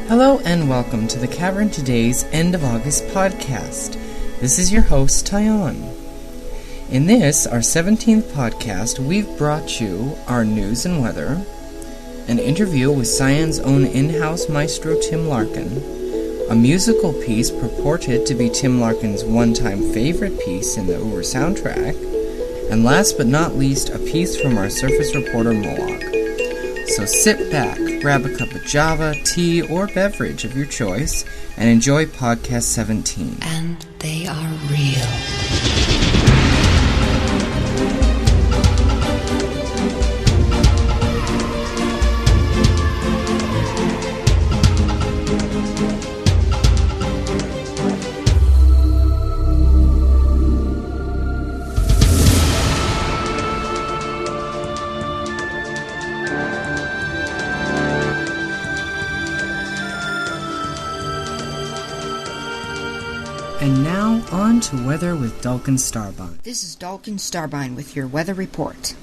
Hello and welcome to the Cavern Today's End of August podcast. This is your host, Tyon. In this, our 17th podcast, we've brought you our news and weather, an interview with Cyan's own in-house maestro Tim Larkin, a musical piece purported to be Tim Larkin's one-time favorite piece in the Uber soundtrack, and last but not least, a piece from our surface reporter Moloch. So sit back, grab a cup of Java, tea, or beverage of your choice, and enjoy Podcast 17. And they are real. And now, on to weather with Dalkin Starbine. This is Dalkin Starbine with your weather report.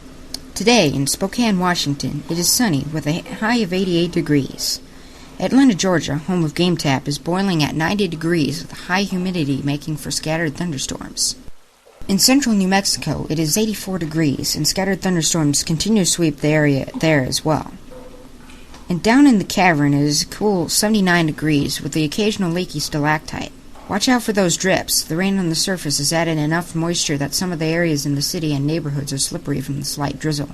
Today, in Spokane, Washington, it is sunny with a high of 88 degrees. Atlanta, Georgia, home of Game Tap, is boiling at 90 degrees with high humidity making for scattered thunderstorms. In central New Mexico, it is 84 degrees, and scattered thunderstorms continue to sweep the area there as well. And down in the cavern, it is a cool 79 degrees with the occasional leaky stalactite. Watch out for those drips. The rain on the surface has added enough moisture that some of the areas in the city and neighborhoods are slippery from the slight drizzle.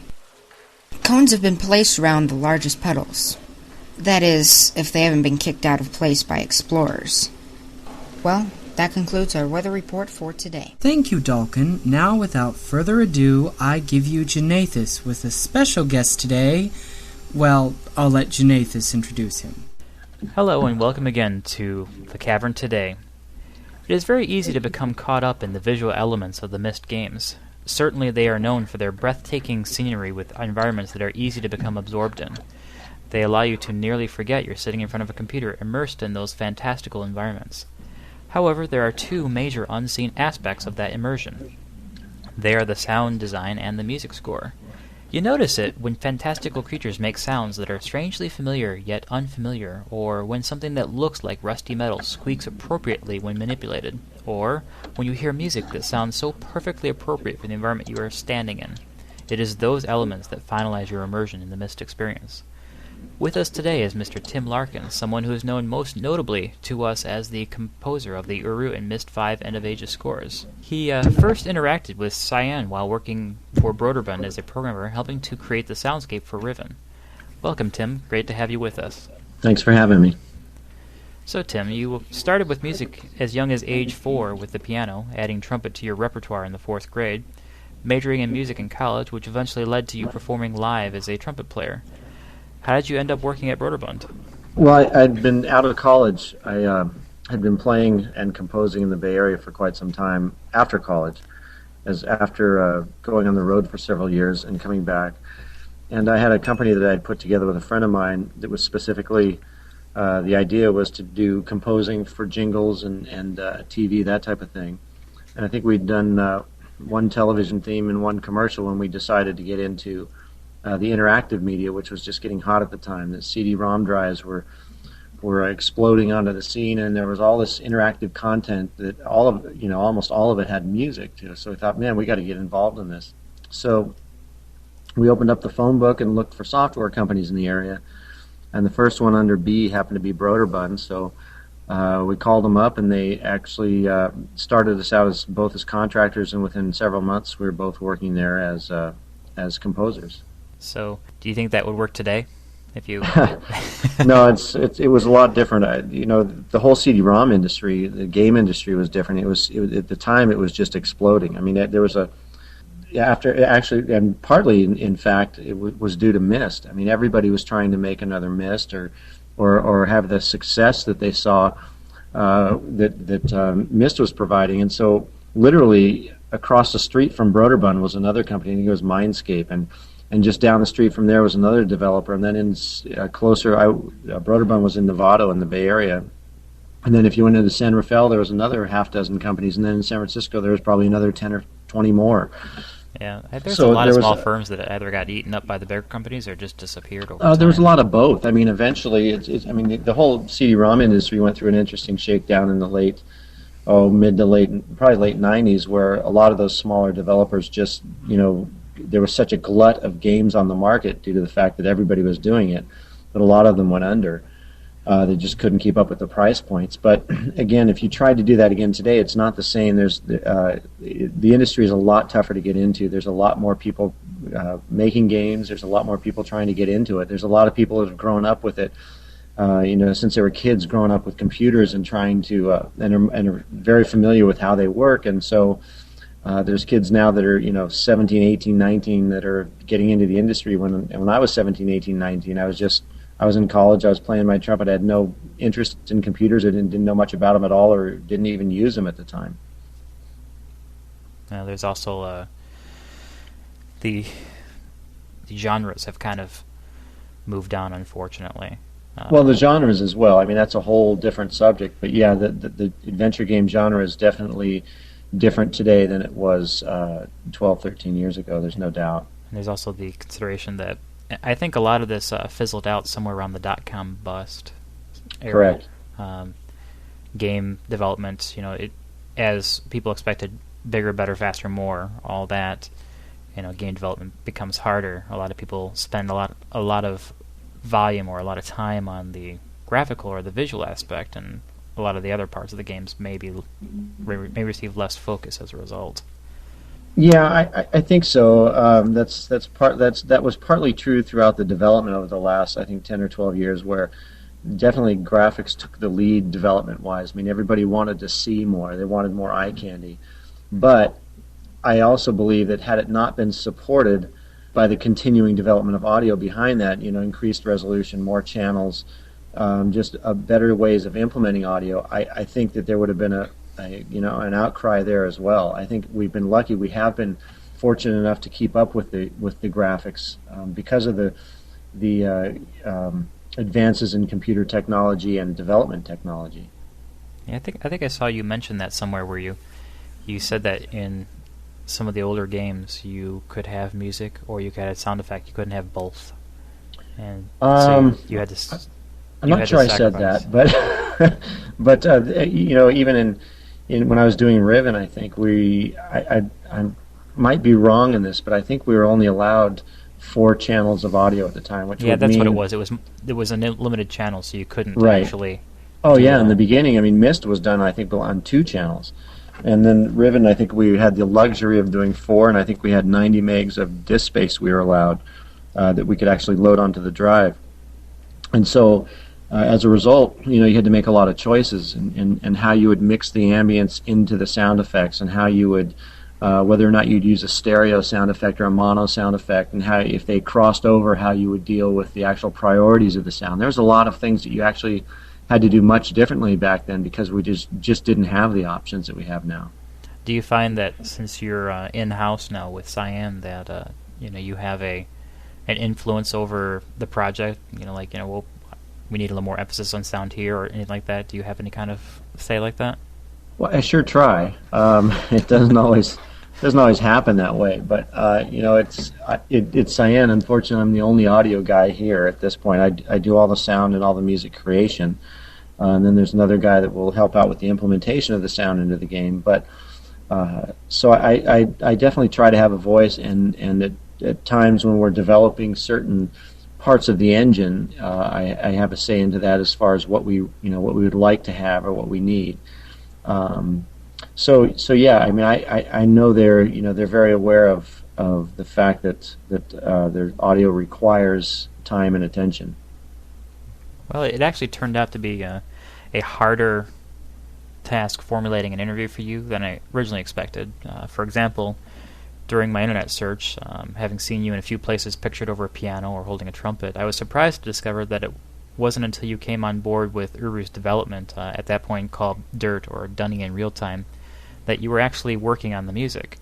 Cones have been placed around the largest puddles. That is, if they haven't been kicked out of place by explorers. Well, that concludes our weather report for today. Thank you, Dalkin. Now, without further ado, I give you Janathus with a special guest today. Well, I'll let Janathus introduce him. Hello and welcome again to The Cavern Today. It is very easy to become caught up in the visual elements of the Myst games. Certainly they are known for their breathtaking scenery with environments that are easy to become absorbed in. They allow you to nearly forget you're sitting in front of a computer immersed in those fantastical environments. However, there are two major unseen aspects of that immersion. They are the sound design and the music score. You notice it when fantastical creatures make sounds that are strangely familiar yet unfamiliar, or when something that looks like rusty metal squeaks appropriately when manipulated, or when you hear music that sounds so perfectly appropriate for the environment you are standing in. It is those elements that finalize your immersion in the Myst experience. With us today is Mr. Tim Larkin, someone who is known most notably to us as the composer of the Uru and Myst 5 End of Ages scores. He first interacted with Cyan while working for Broderbund as a programmer, helping to create the soundscape for Riven. Welcome, Tim. Great to have you with us. Thanks for having me. So, Tim, you started with music as young as age 4 with the piano, adding trumpet to your repertoire in the 4th grade, majoring in music in college, which eventually led to you performing live as a trumpet player. How did you end up working at Broderbund? Well, I'd been out of college. I had been playing and composing in the Bay Area for quite some time after college, after going on the road for several years and coming back. And I had a company that I had put together with a friend of mine that was specifically, the idea was to do composing for jingles and TV, that type of thing. And I think we'd done one television theme and one commercial when we decided to get into the interactive media, which was just getting hot at the time. The CD-ROM drives were exploding onto the scene, and there was all this interactive content that almost all of it had music to. So we thought, man, we got to get involved in this. So we opened up the phone book and looked for software companies in the area, and the first one under B happened to be Broderbund. So we called them up, and they actually started us out as contractors, and within several months we were both working there as composers. So, do you think that would work today? If you No, it was a lot different. The whole CD-ROM industry, the game industry, was different. It was at the time it was just exploding. I mean, there was and partly in fact it was due to Myst. I mean, everybody was trying to make another Myst or have the success that they saw that Myst was providing, and so literally across the street from Broderbund was another company. I think it was Mindscape, and just down the street from there was another developer, and then closer, Broderbund was in Novato in the Bay Area, and then if you went into San Rafael, there was another half dozen companies, and then in San Francisco there was probably another 10 or 20 more. Yeah, there's So a lot there of was small firms that either got eaten up by the bigger companies or just disappeared over There was a time. lot of both. I mean, eventually, I mean, the whole CD-ROM industry went through an interesting shakedown in the mid to late, probably late '90s, where a lot of those smaller developers just, there was such a glut of games on the market due to the fact that everybody was doing it, that a lot of them went under. They just couldn't keep up with the price points. But again, if you tried to do that again today, it's not the same. The industry is a lot tougher to get into. There's a lot more people making games. There's a lot more people trying to get into it. There's a lot of people that have grown up with it, since they were kids, growing up with computers and trying to and are very familiar with how they work. And so there's kids now that are 17, 18, 19 that are getting into the industry. When I was 17, 18, 19, I was in college. I was playing my trumpet. I had no interest in computers. I didn't know much about them at all, or didn't even use them at the time. There's also the genres have kind of moved on, unfortunately. Well, the genres as well. I mean, that's a whole different subject. But yeah, the adventure game genre is definitely different today than it was 12, 13 years ago. There's no doubt. And there's also the consideration that I think a lot of this fizzled out somewhere around the .com bust era. Correct. Game development, as people expected bigger, better, faster, more, all that, game development becomes harder. A lot of people spend a lot of volume or a lot of time on the graphical or the visual aspect, and a lot of the other parts of the games may receive less focus as a result. Yeah, I think so. That was partly true throughout the development over the last, I think, 10 or 12 years, where definitely graphics took the lead development-wise. I mean, everybody wanted to see more. They wanted more eye candy. But I also believe that had it not been supported by the continuing development of audio behind that, increased resolution, more channels, just better ways of implementing audio, I think that there would have been an outcry there as well. I think we've been lucky. We have been fortunate enough to keep up with the graphics because of the advances in computer technology and development technology. Yeah, I think I saw you mention that somewhere where you said that in some of the older games you could have music or you could have sound effect. You couldn't have both, and so you had to. I'm not sure I said that, but even in when I was doing Riven, I think I might be wrong in this, but I think we were only allowed 4 channels of audio at the time, which would that's mean, what it was. It was a limited channel, so you couldn't Right. actually. Oh yeah, in the beginning, I mean, Myst was done, I think, on 2 channels, and then Riven, I think we had the luxury of doing 4, and I think we had 90 megs of disk space we were allowed that we could actually load onto the drive, and so. As a result, you had to make a lot of choices and how you would mix the ambience into the sound effects, and how you would, whether or not you'd use a stereo sound effect or a mono sound effect, and how, if they crossed over, how you would deal with the actual priorities of the sound. There's a lot of things that you actually had to do much differently back then because we just didn't have the options that we have now. Do you find that since you're in-house now with Cyan that you have an influence over the project? We need a little more emphasis on sound here, or anything like that. Do you have any kind of say like that? Well, I sure try. It doesn't always happen that way, but it's Cyan. Unfortunately, I'm the only audio guy here at this point. I do all the sound and all the music creation, and then there's another guy that will help out with the implementation of the sound into the game. But so I definitely try to have a voice, and at times when we're developing certain parts of the engine, I have a say into that as far as what we would like to have or what we need. So yeah, I mean, I know they're very aware of the fact that their audio requires time and attention. Well, it actually turned out to be a harder task formulating an interview for you than I originally expected. For example, during my internet search, having seen you in a few places pictured over a piano or holding a trumpet, I was surprised to discover that it wasn't until you came on board with Uru's development, at that point called Dirt or Dunning in Real Time, that you were actually working on the music.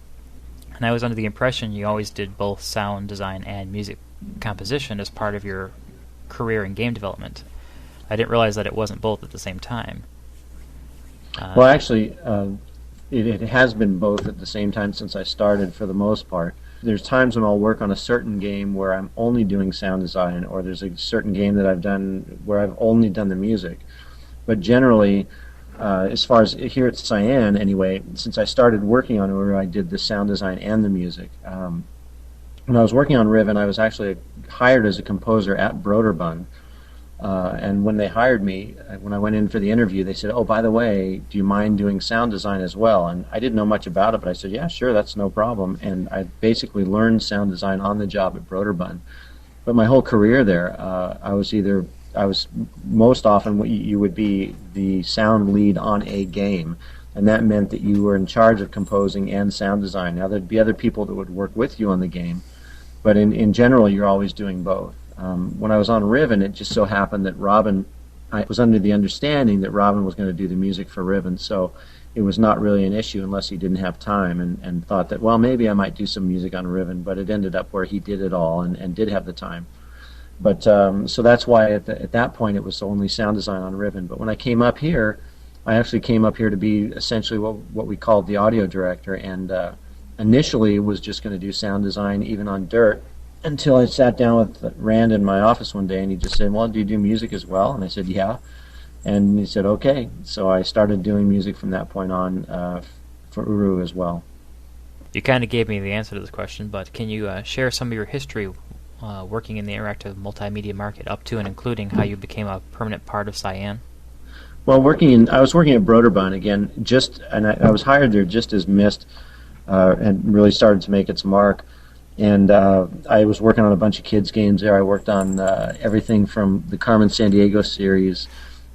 And I was under the impression you always did both sound design and music composition as part of your career in game development. I didn't realize that it wasn't both at the same time. Well, actually, it has been both at the same time since I started, for the most part. there's times when I'll work on a certain game where I'm only doing sound design, or there's a certain game that I've done where I've only done the music. But generally, as far as here at Cyan, anyway, since I started working on Uru, I did the sound design and the music. When I was working on Riven, I was actually hired as a composer at Broderbund. And when they hired me, when I went in for the interview, they said, "Oh, by the way, do you mind doing sound design as well?" And I didn't know much about it, but I said, "Yeah, sure, that's no problem." And I basically learned sound design on the job at Broderbund. But my whole career there, I was most often what you would be the sound lead on a game, and that meant that you were in charge of composing and sound design. Now, there'd be other people that would work with you on the game, but in general, you're always doing both. When I was on Riven, it just so happened that I was under the understanding that Robin was going to do the music for Riven, so it was not really an issue unless he didn't have time, and thought that, well, maybe I might do some music on Riven, but it ended up where he did it all and did have the time. But so that's why at that point it was only sound design on Riven. But when I came up here, I actually came up here to be essentially what we called the audio director, and initially was just going to do sound design even on Dirt, until I sat down with Rand in my office one day, and he just said, "Well, do you do music as well?" And I said, "Yeah." And he said, "Okay." So I started doing music from that point on for Uru as well. You kind of gave me the answer to this question, but can you share some of your history working in the interactive multimedia market up to and including how you became a permanent part of Cyan? Well, I was working at Broderbund again, and I was hired there just as Myst had really started to make its mark. And I was working on a bunch of kids' games there. I worked on everything from the Carmen Sandiego series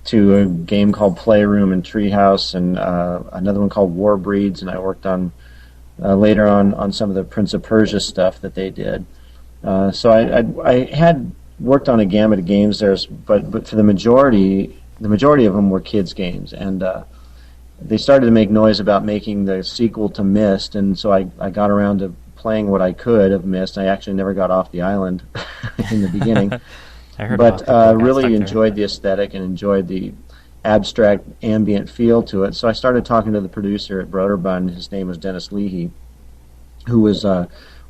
to a game called Playroom and Treehouse, and another one called War Breeds, and I worked on later on some of the Prince of Persia stuff that they did. So I had worked on a gamut of games there, but for the majority of them were kids' games, and they started to make noise about making the sequel to Myst, and so I got around to playing what I could of Myst. I actually never got off the island in the beginning, but really enjoyed the aesthetic and enjoyed the abstract ambient feel to it. So I started talking to the producer at Broderbund. His name was Dennis Leahy, who was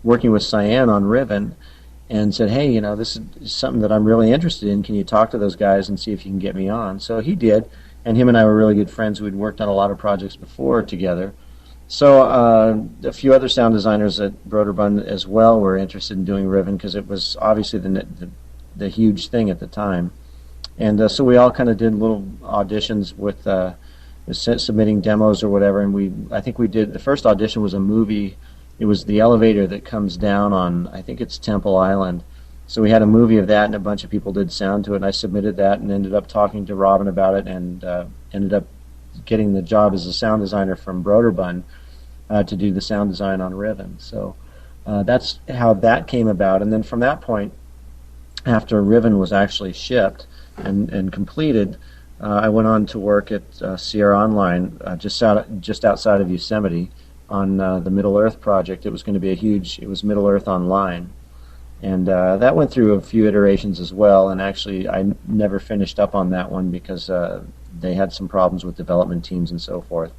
working with Cyan on Riven, and said, "Hey, this is something that I'm really interested in. Can you talk to those guys and see if you can get me on?" So he did, and him and I were really good friends. We'd worked on a lot of projects before together. So a few other sound designers at Broderbund as well were interested in doing Riven, because it was obviously the huge thing at the time. And so we all kind of did little auditions with submitting demos or whatever. And I think we did, the first audition was a movie. It was the elevator that comes down on, I think it's Temple Island. So we had a movie of that, and a bunch of people did sound to it. And I submitted that and ended up talking to Robin about it, and ended up getting the job as a sound designer from Broderbund to do the sound design on Riven. So that's how that came about. And then from that point, after Riven was actually shipped and completed, I went on to work at Sierra Online, just outside of Yosemite, on the Middle Earth project. It was going to be it was Middle Earth Online. And that went through a few iterations as well, and actually I never finished up on that one because they had some problems with development teams and so forth.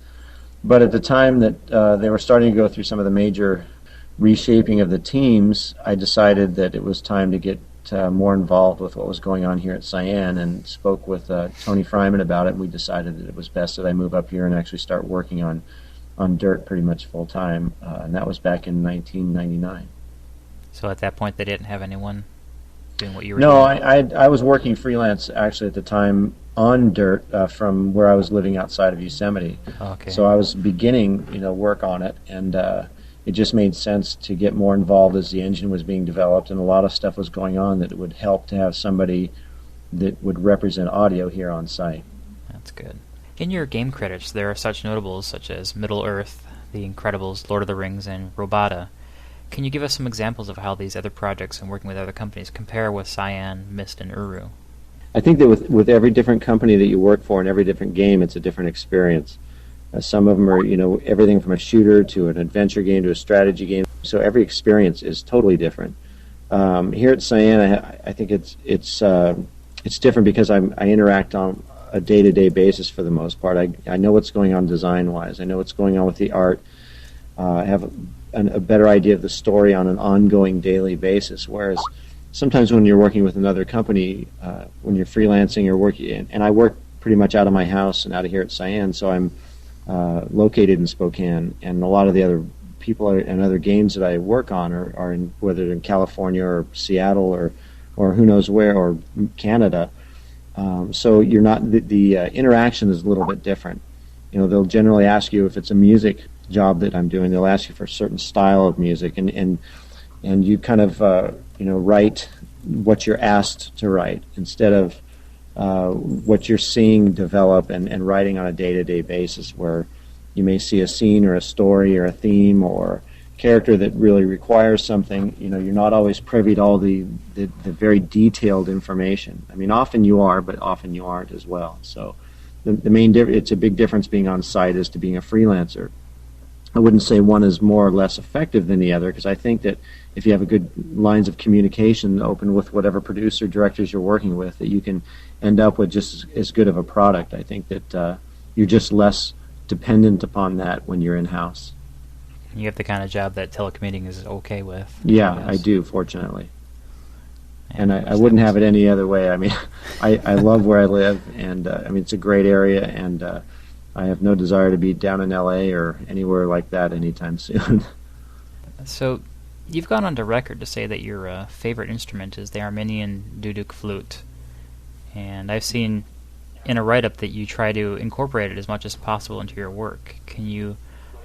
But at the time that they were starting to go through some of the major reshaping of the teams, I decided that it was time to get more involved with what was going on here at Cyan, and spoke with Tony Fryman about it, and we decided that it was best that I move up here and actually start working on Dirt pretty much full time, and that was back in 1999. So at that point they didn't have anyone doing what you were doing? No, I was working freelance actually at the time on Dirt from where I was living outside of Yosemite. Okay. So I was beginning, work on it, and it just made sense to get more involved as the engine was being developed, and a lot of stuff was going on that it would help to have somebody that would represent audio here on site. That's good. In your game credits, there are such notables such as Middle Earth, The Incredibles, Lord of the Rings, and Robota. Can you give us some examples of how these other projects and working with other companies compare with Cyan, Myst, and Uru? I think that with every different company that you work for and every different game, it's a different experience. Some of them are, everything from a shooter to an adventure game to a strategy game. So every experience is totally different. Here at Cyan, I think it's different because I interact on a day-to-day basis for the most part. I know what's going on design-wise. I know what's going on with the art. have a better idea of the story on an ongoing daily basis. Whereas sometimes when you're working with another company, when you're freelancing or working, and I work pretty much out of my house and out of here at Cyan, so I'm located in Spokane, and a lot of the other people and other games that I work on are in, whether in California or Seattle or who knows where, or Canada. So you're not the interaction is a little bit different. They'll generally ask you if it's a music job that I'm doing. They'll ask you for a certain style of music, and you kind of write what you're asked to write instead of what you're seeing develop and writing on a day-to-day basis, where you may see a scene or a story or a theme or character that really requires something. You're not always privy to all the very detailed information. I mean, often you are, but often you aren't as well. So the main it's a big difference being on site as to being a freelancer. I wouldn't say one is more or less effective than the other, because I think that if you have a good lines of communication open with whatever producer, directors you're working with, that you can end up with just as good of a product. I think that you're just less dependent upon that when you're in-house. You have the kind of job that telecommuting is okay with. Yeah, I do, fortunately. And I wouldn't have it any other way. I mean, I love where I live, and it's a great area, and I have no desire to be down in L.A. or anywhere like that anytime soon. So, you've gone on to record to say that your favorite instrument is the Armenian duduk flute, and I've seen in a write-up that you try to incorporate it as much as possible into your work. Can you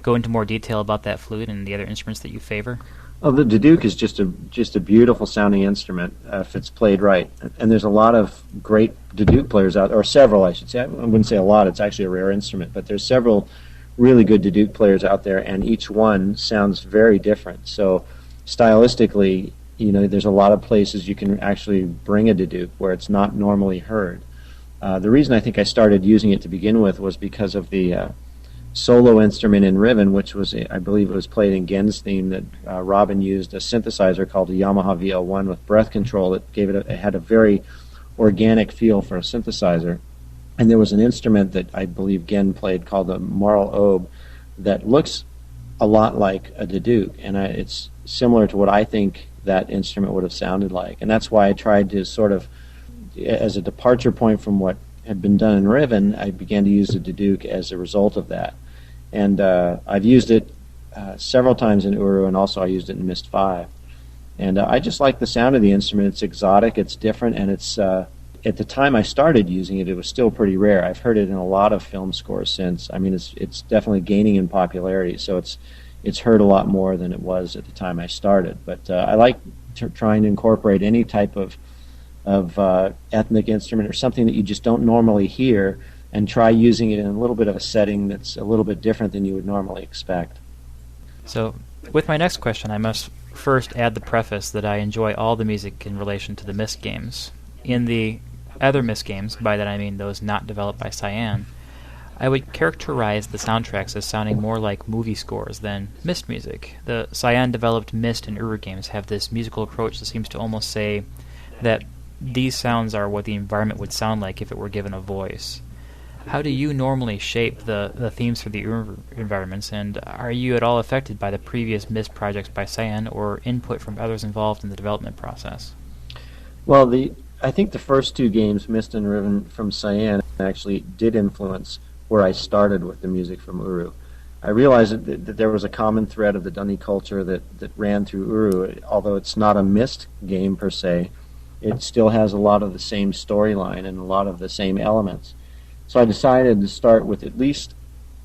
go into more detail about that flute and the other instruments that you favor? Oh, the duduk is just a beautiful sounding instrument if it's played right. And there's a lot of great duduk players out, or several, I should say. I wouldn't say a lot. It's actually a rare instrument, but there's several really good duduk players out there, and each one sounds very different. So stylistically, there's a lot of places you can actually bring a duduk where it's not normally heard. The reason I think I started using it to begin with was because of the solo instrument in Riven, which was, I believe it was played in Gen's theme, that Robin used a synthesizer called a Yamaha VL1 with breath control that gave it had a very organic feel for a synthesizer. And there was an instrument that I believe Gen played called the Moral Oboe that looks a lot like a duduk, and it's similar to what I think that instrument would have sounded like. And that's why I tried to sort of, as a departure point from what had been done in Riven, I began to use the duduk as a result of that. And I've used it several times in Uru, and also I used it in Myst 5. And I just like the sound of the instrument. It's exotic, it's different, and it's at the time I started using it, it was still pretty rare. I've heard it in a lot of film scores since. I mean, it's definitely gaining in popularity, so it's heard a lot more than it was at the time I started. But I like trying to incorporate any type of ethnic instrument or something that you just don't normally hear, and try using it in a little bit of a setting that's a little bit different than you would normally expect. So, with my next question, I must first add the preface that I enjoy all the music in relation to the Myst games. In the other Myst games, by that I mean those not developed by Cyan, I would characterize the soundtracks as sounding more like movie scores than Myst music. The Cyan-developed Myst and Uru games have this musical approach that seems to almost say that these sounds are what the environment would sound like if it were given a voice. How do you normally shape the themes for the Uru environments, and are you at all affected by the previous Myst projects by Cyan or input from others involved in the development process? Well, I think the first two games, Myst and Riven from Cyan, actually did influence where I started with the music from Uru. I realized that there was a common thread of the Dunny culture that ran through Uru. Although it's not a Myst game per se, it still has a lot of the same storyline and a lot of the same elements. So I decided to start with at least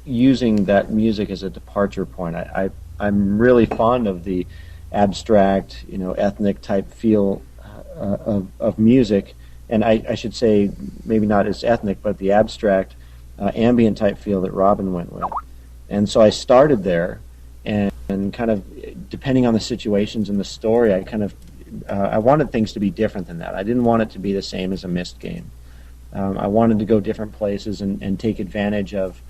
using that music as a departure point. I'm really fond of the abstract, ethnic type feel of music, and I should say maybe not as ethnic, but the abstract ambient type feel that Robin went with. And so I started there, and kind of depending on the situations in the story, I wanted things to be different than that. I didn't want it to be the same as a Myst game. I wanted to go different places and take advantage of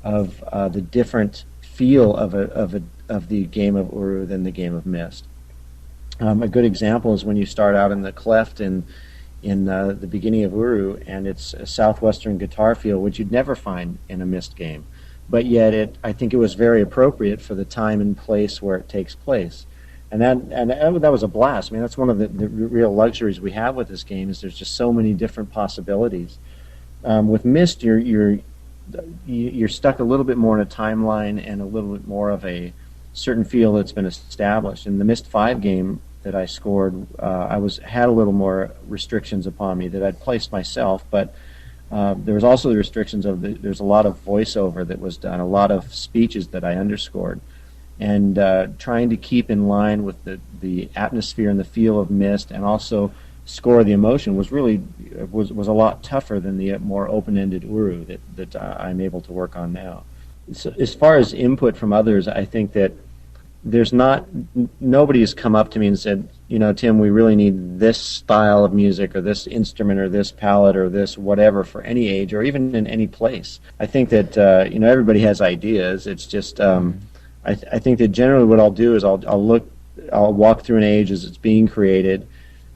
the different feel of the game of Uru than the game of Myst. A good example is when you start out in the cleft in the beginning of Uru, and it's a southwestern guitar feel, which you'd never find in a Myst game. but yet I think it was very appropriate for the time and place where it takes place. And that was a blast. I mean, that's one of the real luxuries we have with this game, is there's just so many different possibilities. With Myst, you're stuck a little bit more in a timeline and a little bit more of a certain feel that's been established. In the Myst 5 game that I scored, I had a little more restrictions upon me that I'd placed myself, but there was also the restrictions of there's a lot of voiceover that was done, a lot of speeches that I underscored. And trying to keep in line with the atmosphere and the feel of Myst, and also score the emotion was a lot tougher than the more open-ended Uru that I'm able to work on now. So as far as input from others, I think that nobody has come up to me and said, Tim, we really need this style of music or this instrument or this palette or this whatever for any age or even in any place. I think that everybody has ideas. It's just I think that generally what I'll do is I'll walk through an age as it's being created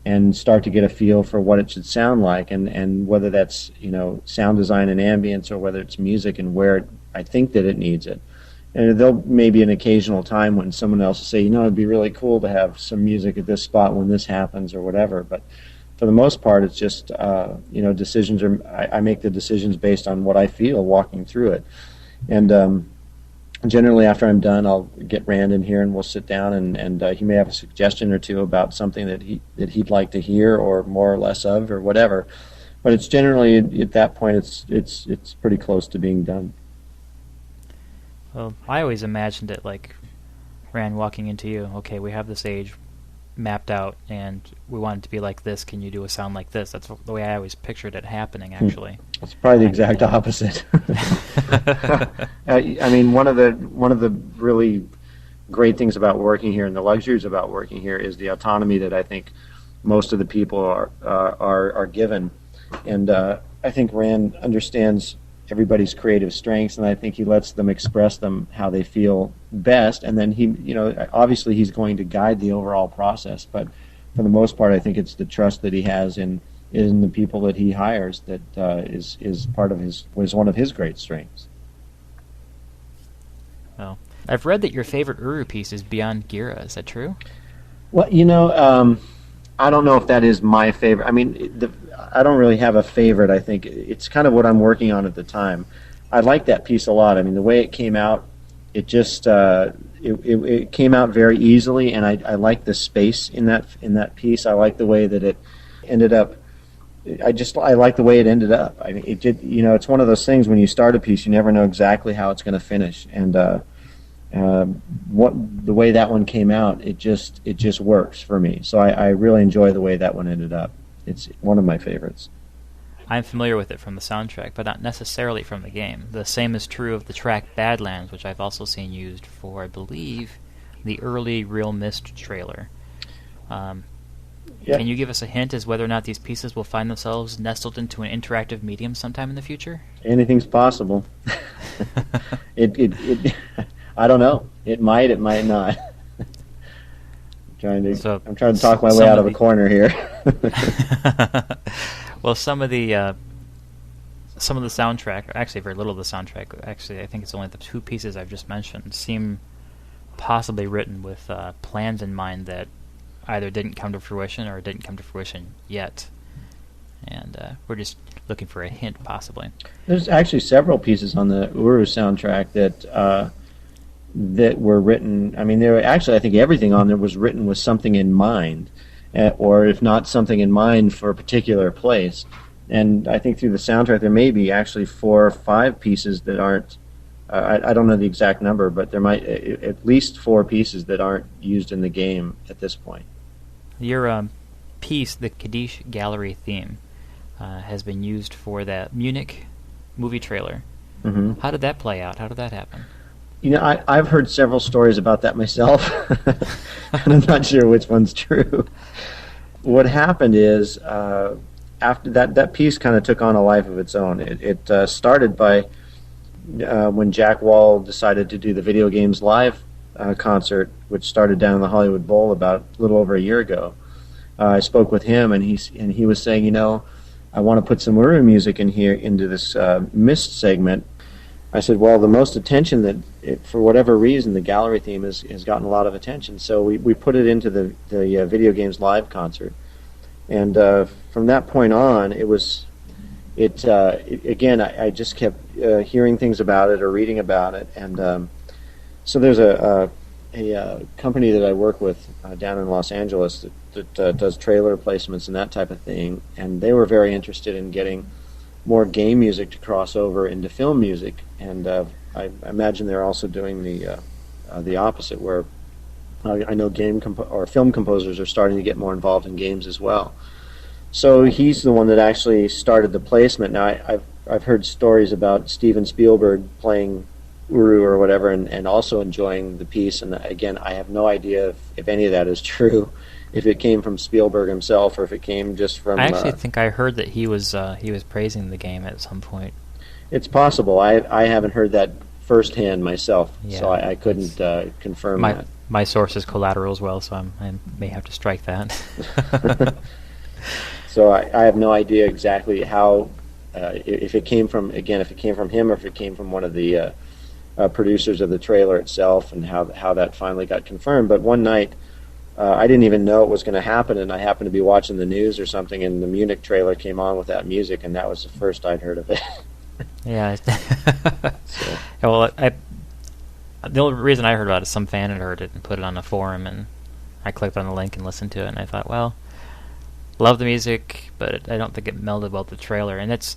and start to get a feel for what it should sound like, and whether that's sound design and ambience, or whether it's music and where I think that it needs it. And there'll maybe an occasional time when someone else will say, it'd be really cool to have some music at this spot when this happens or whatever. But for the most part, it's just decisions I make the decisions based on what I feel walking through it. And generally, after I'm done, I'll get Rand in here and we'll sit down, and he may have a suggestion or two about something that he'd like to hear, or more or less of, or whatever. But it's generally at that point it's pretty close to being done. Well, I always imagined it like Rand walking into you. Okay, we have this age mapped out, and we want it to be like this. Can you do a sound like this? That's the way I always pictured it happening, actually. It's probably the exact opposite. I mean, one of the really great things about working here, and the luxuries about working here, is the autonomy that I think most of the people are given. And I think Rand understands everybody's creative strengths, and I think he lets them express them how they feel best. And then obviously he's going to guide the overall process, but for the most part, I think it's the trust that he has in the people that he hires that is one of his great strengths. Well, I've read that your favorite Uru piece is Beyond Gira. Is that true? Well, I don't know if that is my favorite. I mean, I don't really have a favorite. I think it's kind of what I'm working on at the time. I like that piece a lot. I mean, the way it came out, it just it came out very easily, and I like the space in that piece. I like the way that it ended up. I like the way it ended up. I mean, it did. It's one of those things when you start a piece, you never know exactly how it's going to finish, and the way that one came out, it just works for me. So I really enjoy the way that one ended up. It's one of my favorites. I'm familiar with it from the soundtrack, but not necessarily from the game. The same is true of the track Badlands, which I've also seen used for, I believe, the early Real Myst trailer. Can you give us a hint as whether or not these pieces will find themselves nestled into an interactive medium sometime in the future? Anything's possible. I don't know. It might not. I'm trying to talk my way out of a corner here. Well, some of the soundtrack, or actually very little of the soundtrack, actually I think it's only the two pieces I've just mentioned, seem possibly written with plans in mind that either didn't come to fruition or didn't come to fruition yet. And we're just looking for a hint, possibly. There's actually several pieces on the Uru soundtrack that were written. I mean, I think everything on there was written with something in mind, or if not something in mind for a particular place. And I think through the soundtrack there may be actually 4 or 5 pieces that aren't, I don't know the exact number, but there might at least 4 pieces that aren't used in the game at this point. Your piece, the Kaddish Gallery theme, has been used for that Munich movie trailer. Mm-hmm. How did that play out? How did that happen? I've heard several stories about that myself, and I'm not sure which one's true. What happened is, after that piece kind of took on a life of its own. It started by when Jack Wall decided to do the Video Games Live concert, which started down in the Hollywood Bowl about a little over a year ago. I spoke with him, and he was saying, I want to put some Uru music in here into this Myst segment. I said, well, the most attention for whatever reason, the gallery theme has gotten a lot of attention. So we put it into the Video Games Live concert. And from that point on, again, I just kept hearing things about it or reading about it. And so there's a company that I work with down in Los Angeles that does trailer placements and that type of thing. And they were very interested in getting more game music to cross over into film music, and I imagine they're also doing the opposite, where I know film composers are starting to get more involved in games as well. So he's the one that actually started the placement. Now I've heard stories about Steven Spielberg playing Uru or whatever, and also enjoying the piece. And again, I have no idea if any of that is true. If it came from Spielberg himself, or if it came just from... I actually think I heard that he was praising the game at some point. It's possible. I haven't heard that firsthand myself, so I couldn't confirm that. My source is Collateral as well, so I may have to strike that. So I have no idea exactly how, if it came from him, or if it came from one of the producers of the trailer itself, and how that finally got confirmed. But one night, I didn't even know it was going to happen, and I happened to be watching the news or something, and the Munich trailer came on with that music, and that was the first I'd heard of it. Yeah. So. Well, the only reason I heard about it is some fan had heard it and put it on a forum, and I clicked on the link and listened to it, and I thought, well, love the music, but I don't think it melded well with the trailer. And that's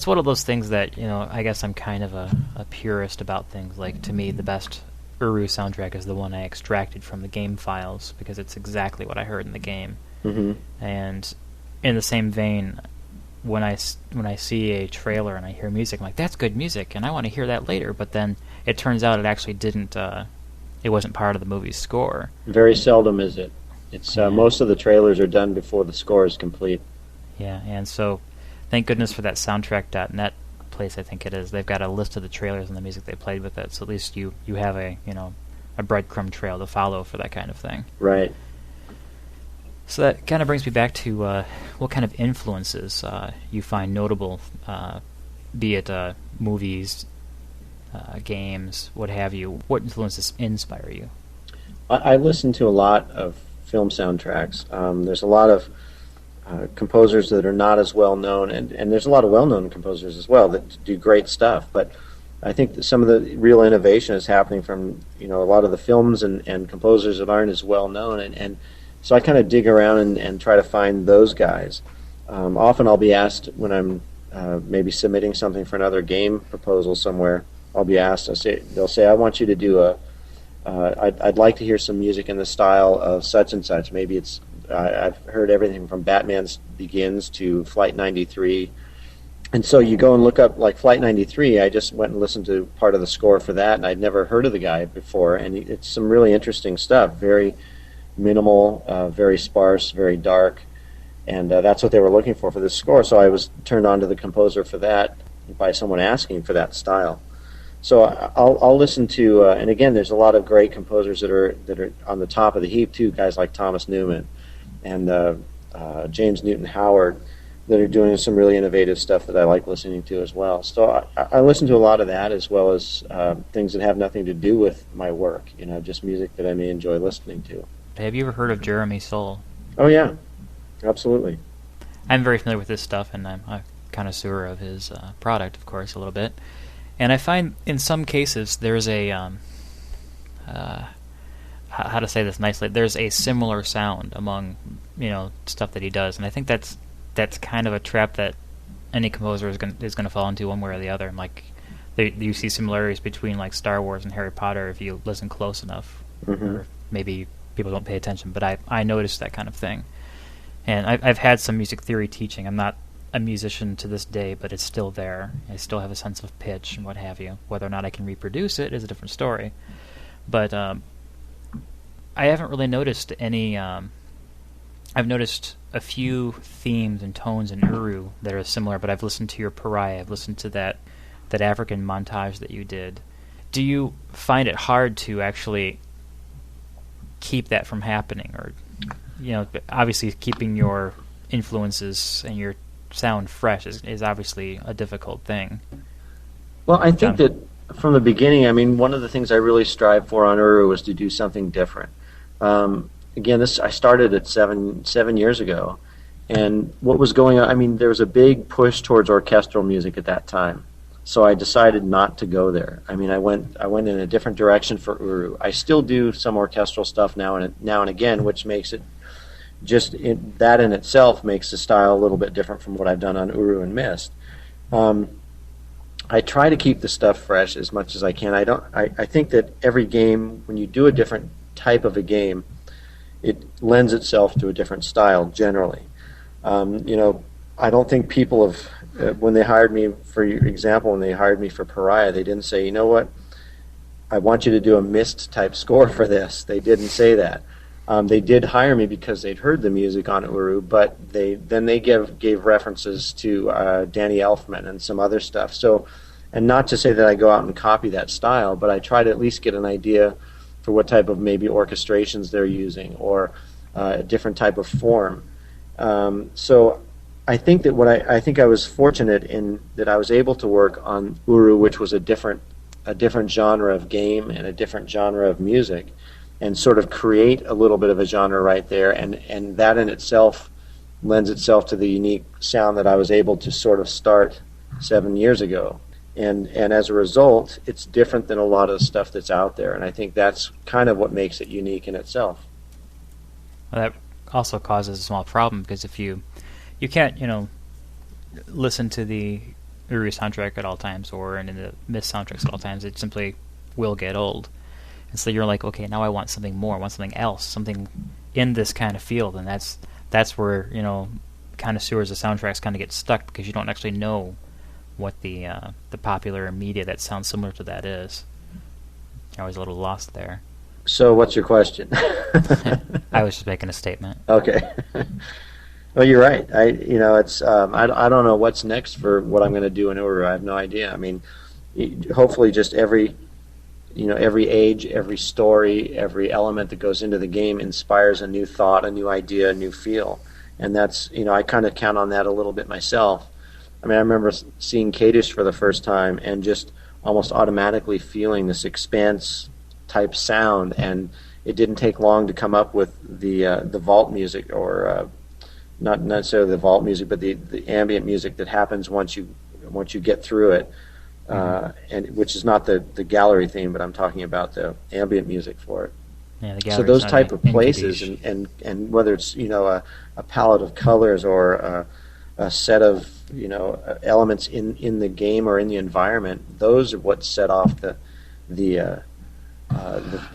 one of those things that, I guess I'm kind of a purist about things. Like, to me, the best Uru soundtrack is the one I extracted from the game files, because it's exactly what I heard in the game. Mm-hmm. And in the same vein, when I see a trailer and I hear music, I'm like, that's good music, and I want to hear that later. But then it turns out it actually didn't. It wasn't part of the movie's score. Very seldom is it. It's most of the trailers are done before the score is complete. Yeah, and so thank goodness for that soundtrack.net place, I think it is. They've got a list of the trailers and the music they played with it, so at least you have a breadcrumb trail to follow for that kind of thing. Right. So that kind of brings me back to what kind of influences you find notable, be it movies, games, what have you. What influences inspire you? I listen to a lot of film soundtracks. There's a lot of composers that are not as well known, and there's a lot of well-known composers as well that do great stuff. But I think that some of the real innovation is happening from a lot of the films and composers that aren't as well known, and so I kind of dig around and try to find those guys. Often I'll be asked when I'm maybe submitting something for another game proposal somewhere. I'll be asked. They'll say, I want you to do I'd like to hear some music in the style of such and such. Maybe it's I've heard everything from Batman Begins to Flight 93. And so you go and look up, like Flight 93, I just went and listened to part of the score for that, and I'd never heard of the guy before, and it's some really interesting stuff, very minimal, very sparse, very dark, and that's what they were looking for this score, so I was turned on to the composer for that by someone asking for that style. So I'll listen to, and again, there's a lot of great composers that are on the top of the heap too, guys like Thomas Newman and James Newton Howard, that are doing some really innovative stuff that I like listening to as well. So I listen to a lot of that, as well as things that have nothing to do with my work, just music that I may enjoy listening to. Have you ever heard of Jeremy Soule? Oh yeah, absolutely. I'm very familiar with this stuff, and I'm a connoisseur of his product, of course, a little bit. And I find in some cases there's a, how to say this nicely, there's a similar sound among, stuff that he does, and I think that's kind of a trap that any composer is going to fall into one way or the other. And like, you see similarities between like Star Wars and Harry Potter if you listen close enough, or maybe people don't pay attention. But I noticed that kind of thing, and I've had some music theory teaching. I'm not a musician to this day, but it's still there. I still have a sense of pitch and what have you. Whether or not I can reproduce it is a different story. But I haven't really noticed any. I've noticed a few themes and tones in Uru that are similar, but I've listened to your Pariah. I've listened to that African montage that you did. Do you find it hard to actually keep that from happening, or obviously keeping your influences and your sound fresh is obviously a difficult thing? Well, I think that from the beginning, I mean, one of the things I really strive for on Uru was to do something different. Again, I started at seven years ago, and what was going on? I mean, there was a big push towards orchestral music at that time, so I decided not to go there. I mean, I went in a different direction for Uru. I still do some orchestral stuff now and again, which makes it that in itself makes the style a little bit different from what I've done on Uru and Myst. I try to keep the stuff fresh as much as I can. I think that every game, when you do a different type of a game, it lends itself to a different style generally. I don't think people have, when they hired me, for example, when they hired me for Pariah, they didn't say, you know what, I want you to do a Myst type score for this. They didn't say that. They did hire me because they'd heard the music on Uru, but they gave references to Danny Elfman and some other stuff. So, and not to say that I go out and copy that style, but I try to at least get an idea for what type of maybe orchestrations they're using or a different type of form. So I think that I think I was fortunate in that I was able to work on Uru, which was a different genre of game and a different genre of music, and sort of create a little bit of a genre right there, and that in itself lends itself to the unique sound that I was able to sort of start 7 years ago. And as a result, it's different than a lot of the stuff that's out there, and I think that's kind of what makes it unique in itself. Well, that also causes a small problem, because if you can't, listen to the Uru soundtrack at all times or in the Myst soundtracks at all times, it simply will get old. And so you're like, okay, now I want something more, I want something else, something in this kind of field, and that's where, connoisseurs of soundtracks kind of get stuck, because you don't actually know what the popular media that sounds similar to that is. You're always a little lost there. So what's your question? I was just making a statement. Okay. Well, you're right. It's I don't know what's next for what I'm going to do in Uru. I have no idea. I mean, hopefully just every age, every story, every element that goes into the game inspires a new thought, a new idea, a new feel. And that's, I kind of count on that a little bit myself. I mean, I remember seeing Kadish for the first time and just almost automatically feeling this expanse type sound, and it didn't take long to come up with the vault music, or not necessarily the vault music, but the ambient music that happens once you get through it. And which is not the gallery theme, but I'm talking about the ambient music for it. Yeah, the so those type of places, and whether it's a palette of colors or a set of elements in the game or in the environment, those are what set off the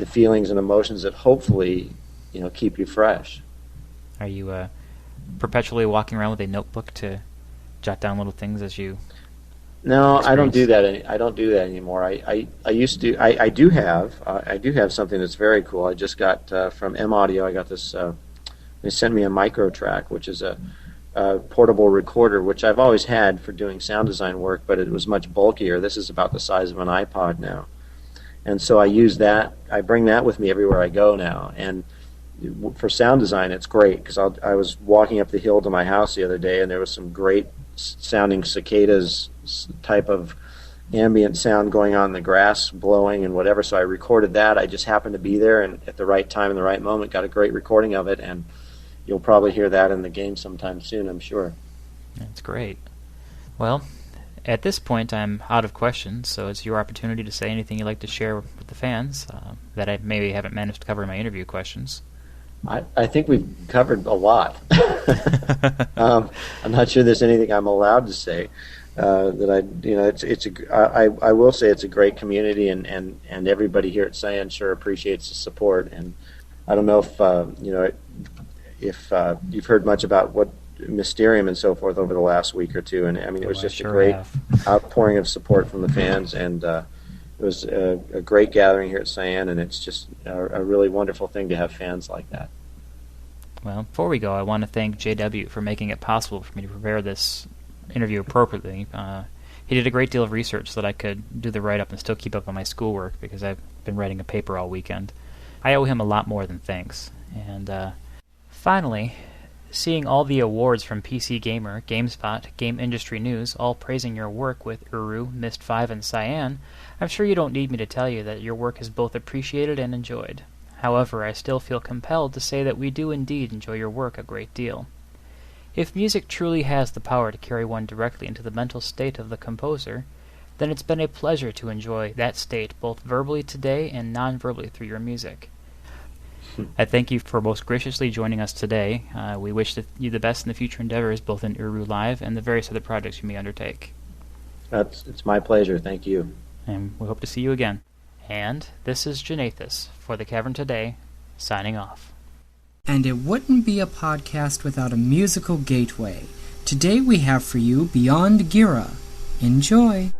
feelings and emotions that hopefully keep you fresh. Are you perpetually walking around with a notebook to jot down little things as you? No, I don't do that. I don't do that anymore. I used to. I do have something that's very cool. I just got from M Audio. I got this. They sent me a micro track, which is a portable recorder, which I've always had for doing sound design work, but it was much bulkier. This is about the size of an iPod now, and so I use that. I bring that with me everywhere I go now, and for sound design, it's great, because I was walking up the hill to my house the other day, and there was some great sounding cicadas type of ambient sound going on in the grass, blowing and whatever, so I recorded that. I just happened to be there, and at the right time and the right moment got a great recording of it, and you'll probably hear that in the game sometime soon, I'm sure. That's great. Well, at this point I'm out of questions, so it's your opportunity to say anything you'd like to share with the fans that I maybe haven't managed to cover in my interview questions. I think we've covered a lot. I'm not sure there's anything I'm allowed to say. I will say it's a great community, and everybody here at Cyan sure appreciates the support. And I don't know if you've heard much about what Mysterium and so forth over the last week or two. And I mean, it was just a great outpouring of support from the fans, and it was a great gathering here at Cyan, and it's just a really wonderful thing to have fans like that. Well, before we go, I want to thank JW for making it possible for me to prepare this interview appropriately. He did a great deal of research so that I could do the write-up and still keep up on my schoolwork, because I've been writing a paper all weekend. I owe him a lot more than thanks. And finally, Seeing all the awards from PC Gamer, GameSpot, Game Industry News all praising your work with Uru, Myst 5, and Cyan, I'm sure you don't need me to tell you that your work is both appreciated and enjoyed. However, I still feel compelled to say that we do indeed enjoy your work a great deal. If music truly has the power to carry one directly into the mental state of the composer, then it's been a pleasure to enjoy that state both verbally today and non-verbally through your music. I thank you for most graciously joining us today. We wish you the best in the future endeavors, both in Uru Live and the various other projects you may undertake. It's my pleasure. Thank you. And we hope to see you again. And this is Janathus for The Cavern Today, signing off. And it wouldn't be a podcast without a musical gateway. Today we have for you Beyond Gira. Enjoy!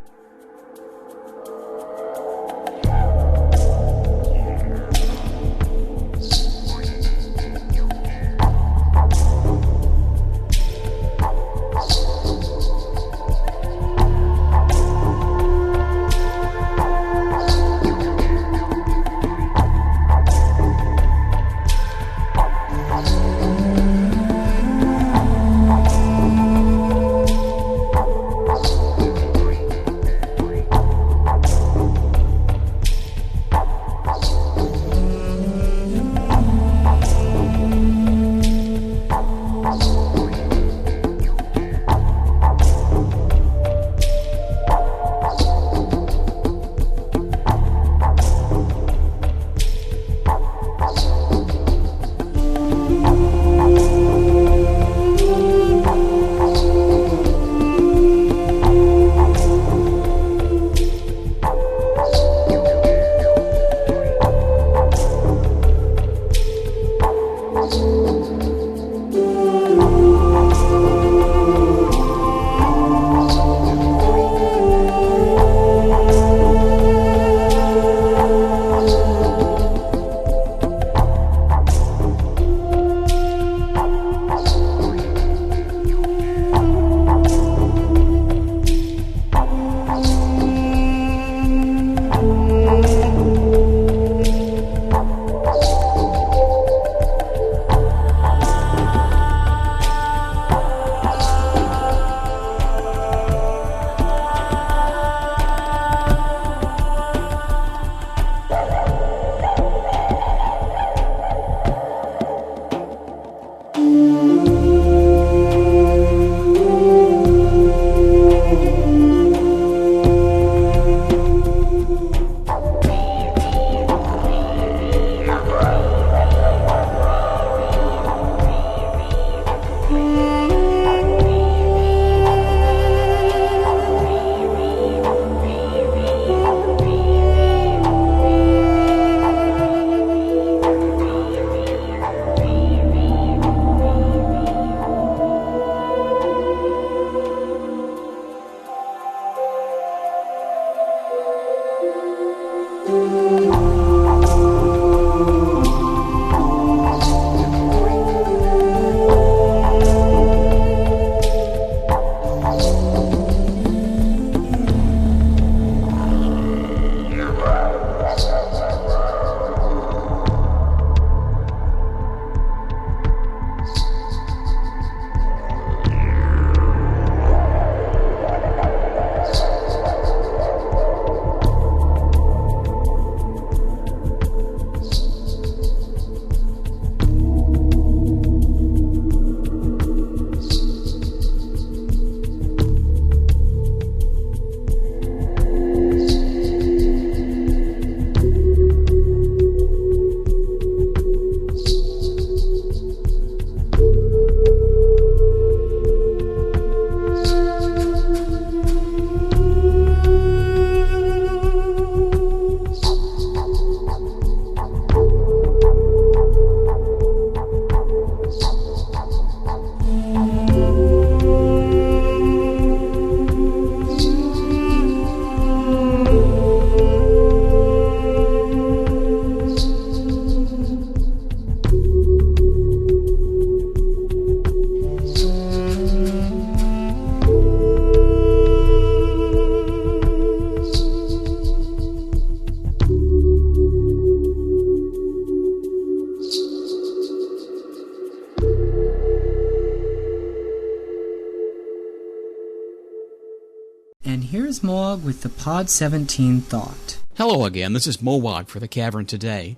here's Moog with the Pod 17 Thought. Hello again, this is Moog for The Cavern Today.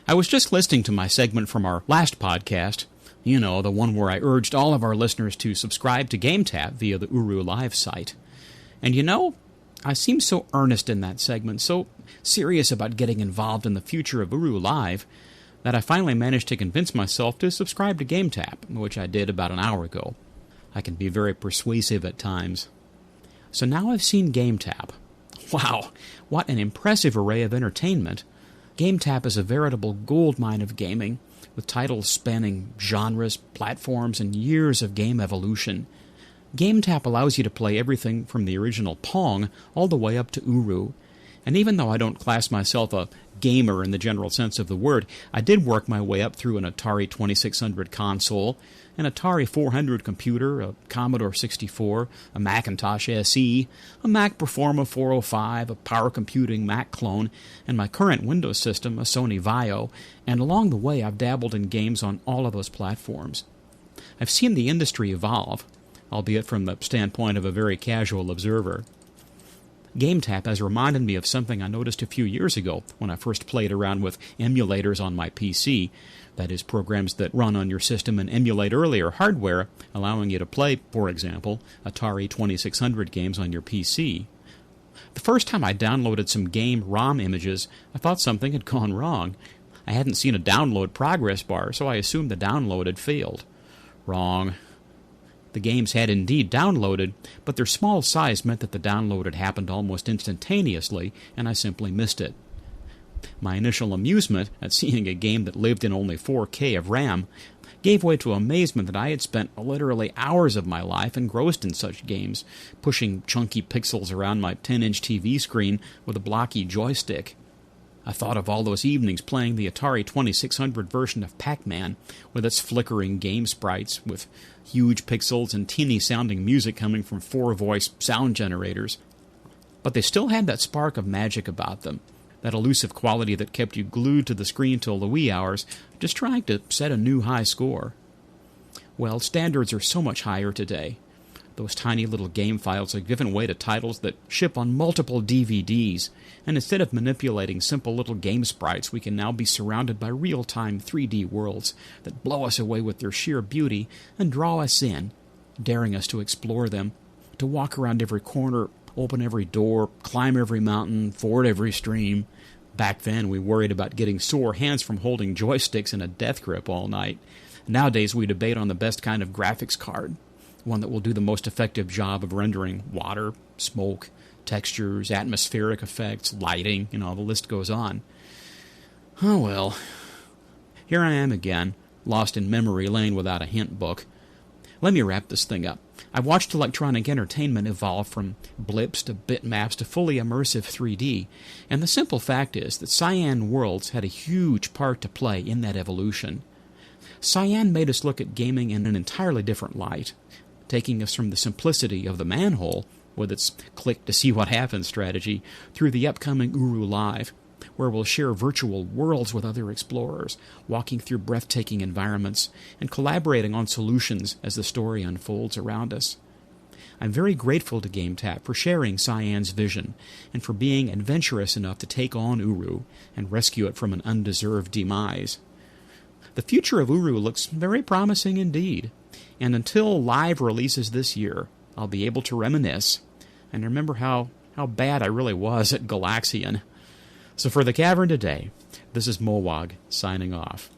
I was just listening to my segment from our last podcast, you know, the one where I urged all of our listeners to subscribe to GameTap via the Uru Live site. And you know, I seemed so earnest in that segment, so serious about getting involved in the future of Uru Live, that I finally managed to convince myself to subscribe to GameTap, which I did about an hour ago. I can be very persuasive at times. So now I've seen GameTap. Wow, what an impressive array of entertainment. GameTap is a veritable goldmine of gaming, with titles spanning genres, platforms, and years of game evolution. GameTap allows you to play everything from the original Pong all the way up to Uru. And even though I don't class myself a gamer in the general sense of the word, I did work my way up through an Atari 2600 console, an Atari 400 computer, a Commodore 64, a Macintosh SE, a Mac Performa 405, a Power Computing Mac clone, and my current Windows system, a Sony Vaio, and along the way I've dabbled in games on all of those platforms. I've seen the industry evolve, albeit from the standpoint of a very casual observer. GameTap has reminded me of something I noticed a few years ago when I first played around with emulators on my PC, that is, programs that run on your system and emulate earlier hardware, allowing you to play, for example, Atari 2600 games on your PC. The first time I downloaded some game ROM images, I thought something had gone wrong. I hadn't seen a download progress bar, so I assumed the download had failed. Wrong. The games had indeed downloaded, but their small size meant that the download had happened almost instantaneously, and I simply missed it. My initial amusement at seeing a game that lived in only 4K of RAM gave way to amazement that I had spent literally hours of my life engrossed in such games, pushing chunky pixels around my 10-inch TV screen with a blocky joystick. I thought of all those evenings playing the Atari 2600 version of Pac-Man, with its flickering game sprites, with huge pixels and teeny-sounding music coming from 4-voice sound generators. But they still had that spark of magic about them, that elusive quality that kept you glued to the screen till the wee hours, just trying to set a new high score. Well, standards are so much higher today. Those tiny little game files have given way to titles that ship on multiple DVDs, and instead of manipulating simple little game sprites, we can now be surrounded by real-time 3D worlds that blow us away with their sheer beauty and draw us in, daring us to explore them, to walk around every corner, open every door, climb every mountain, ford every stream. Back then, we worried about getting sore hands from holding joysticks in a death grip all night. Nowadays, we debate on the best kind of graphics card, one that will do the most effective job of rendering water, smoke, textures, atmospheric effects, lighting, the list goes on. Oh well. Here I am again, lost in memory lane without a hint book. Let me wrap this thing up. I've watched electronic entertainment evolve from blips to bitmaps to fully immersive 3D, and the simple fact is that Cyan Worlds had a huge part to play in that evolution. Cyan made us look at gaming in an entirely different light, taking us from the simplicity of the manhole, with its click-to-see-what-happens strategy, through the upcoming Uru Live, where we'll share virtual worlds with other explorers, walking through breathtaking environments, and collaborating on solutions as the story unfolds around us. I'm very grateful to GameTap for sharing Cyan's vision, and for being adventurous enough to take on Uru and rescue it from an undeserved demise. The future of Uru looks very promising indeed, and until Live releases this year, I'll be able to reminisce and remember how bad I really was at Galaxian. So for The Cavern Today, this is Moog signing off.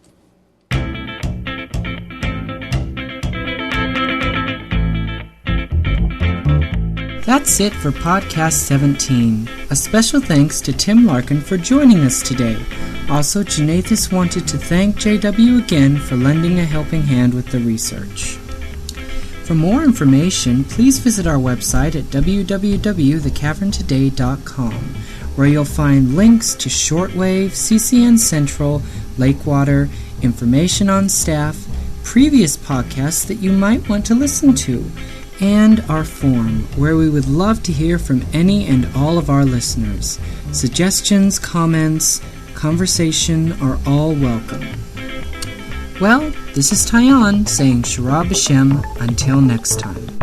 That's it for Podcast 17. A special thanks to Tim Larkin for joining us today. Also, Janathus wanted to thank JW again for lending a helping hand with the research. For more information, please visit our website at www.thecaverntoday.com, where you'll find links to Shortwave, CCN Central, Lakewater, information on staff, previous podcasts that you might want to listen to, and our forum, where we would love to hear from any and all of our listeners. Suggestions, comments, conversation are all welcome. Well, this is Tyon saying Shara B'Shem until next time.